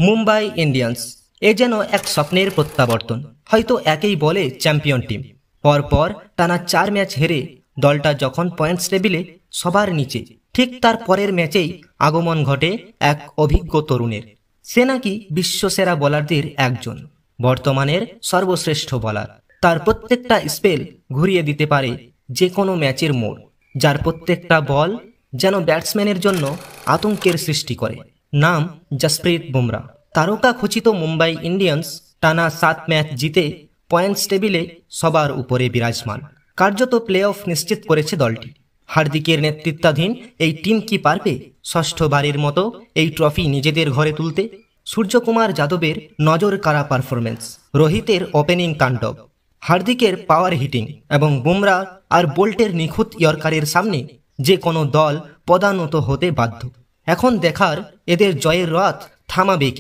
Mumbai Indians এ যেন এক স্বপ্নের প্রত্যাবর্তন। হয়তো একেই বলে চ্যাম্পিয়ন টিম। পরপর টানা 4 ম্যাচ হেরে দলটা যখন পয়েন্টস টেবিলে সবার নিচে, ঠিক তার পরের ম্যাচেই আগমন ঘটে এক অভিজ্ঞ তরুণের। সে নাকি বিশ্বসেরা বোলারদের একজন, বর্তমানের সর্বশ্রেষ্ঠ বোলার। তার প্রত্যেকটা স্পেল ঘুরিয়ে দিতে পারে যে কোনো ম্যাচের মোড়, যার প্রত্যেকটা বল যেন ব্যাটসম্যানের জন্য আতঙ্কের সৃষ্টি করে। নাম জসপ্রীত বুমরা। তারকা খচিত মুম্বাই ইন্ডিয়ান্স টানা 7 ম্যাচ জিতে পয়েন্টস টেবিলে সবার উপরে বিরাজমান। কার্যত প্লে অফ নিশ্চিত করেছে দলটি। হার্দিকের নেতৃত্বাধীন এই টিম কি পারবে ষষ্ঠবারের মতো এই ট্রফি নিজেদের ঘরে তুলতে? সূর্যকুমার যাদবের নজর কাড়া পারফরমেন্স, রোহিতের ওপেনিং তাণ্ডব, হার্দিকের পাওয়ার হিটিং এবং বুমরা আর বোল্টের নিখুঁত ইয়র্কারের সামনে যে কোনো দল পদানত হতে বাধ্য। এখন দেখার এদের জয়ের রথ থামাবে কে।